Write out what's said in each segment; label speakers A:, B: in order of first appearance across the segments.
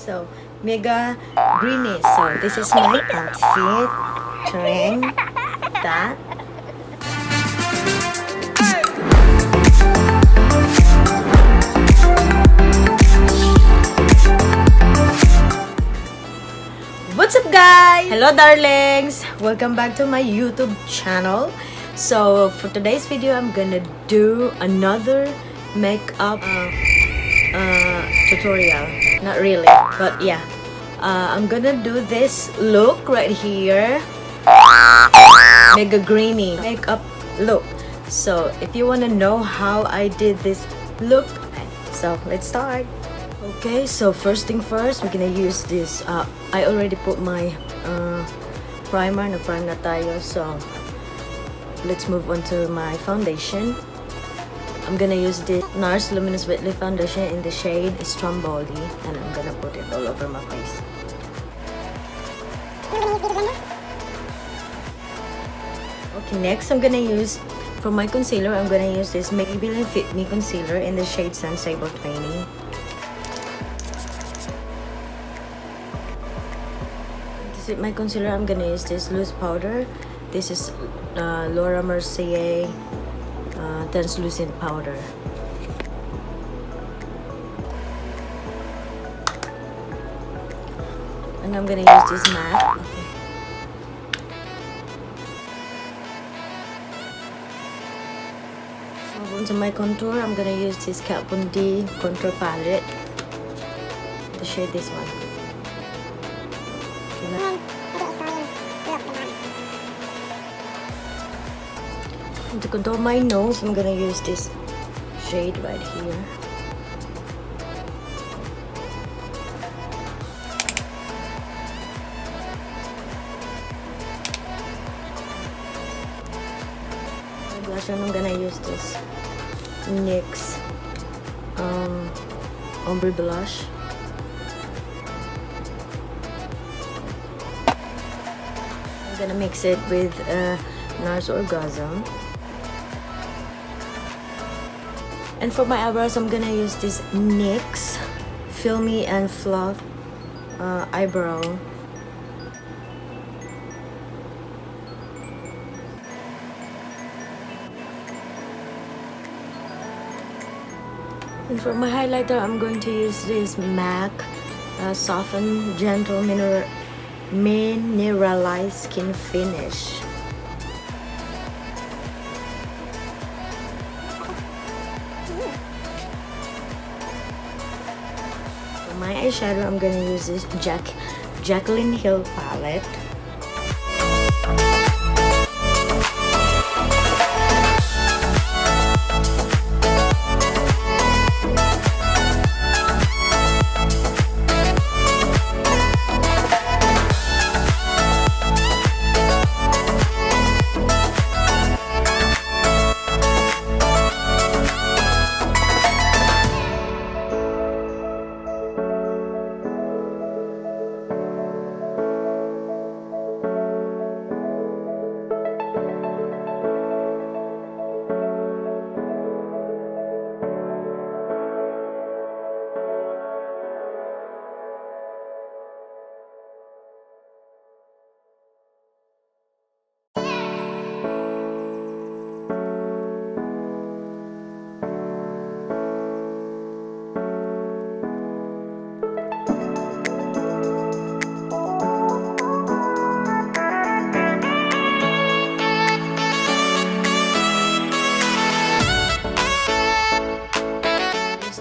A: So, mega greeny. So, this is my outfit. Trying that. What's up, guys? Hello, darlings. Welcome back to my YouTube channel. So, for today's video, I'm gonna do another makeup tutorial. Not really, but yeah. I'm gonna do this look right here. Mega greeny makeup look. So, if you wanna know how I did this look, so let's start. Okay, so first thing first, we're gonna use this. I already put my primer. Na-prime na tayo. So, let's move on to my foundation. I'm gonna use this Nars Luminous Weightless Foundation in the shade Stromboli, and I'm gonna put it all over my face. Okay, next I'm gonna use, for my concealer, I'm gonna use this Maybeline Fit Me Concealer in the shade Sable 20. To set my concealer, I'm gonna use this loose powder. This is Laura Mercier translucent powder. And I'm gonna use this matte. Okay. So onto my contour, I'm gonna use this Katvon D contour palette. The shade this one. To contour my nose, I'm gonna use this shade right here. For blush on, I'm gonna use this NYX ombre blush. I'm gonna mix it with Nars Orgasm. And for my eyebrows, I'm gonna use this NYX Filmy and Fluff eyebrow. And for my highlighter, I'm going to use this MAC Soften Gentle Mineralized Skin Finish. My eyeshadow, I'm gonna use this Jacklyn hill-pallete.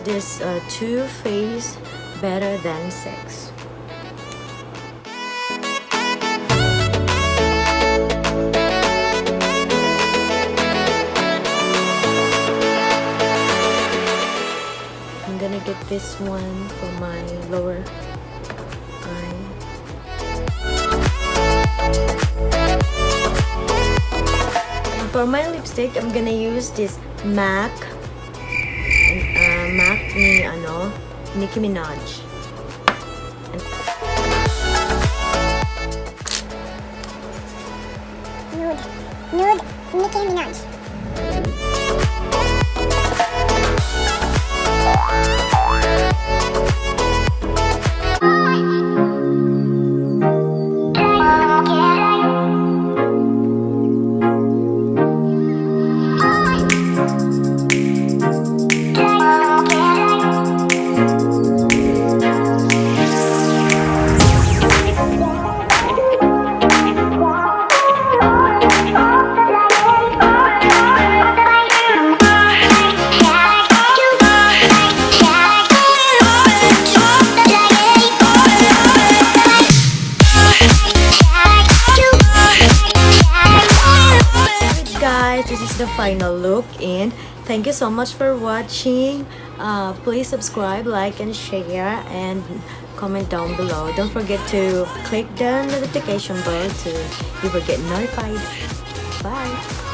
A: This Too Faced Better Than Sex. I'm gonna get this one for my lower eye. And for my lipstick, I'm gonna use this Nicki Minaj.
B: Nude, Nicki Minaj.
A: final look. And thank you so much for watching. Please subscribe, like, and share, and comment down below. Don't forget to click the notification bell to you will get notified. Bye.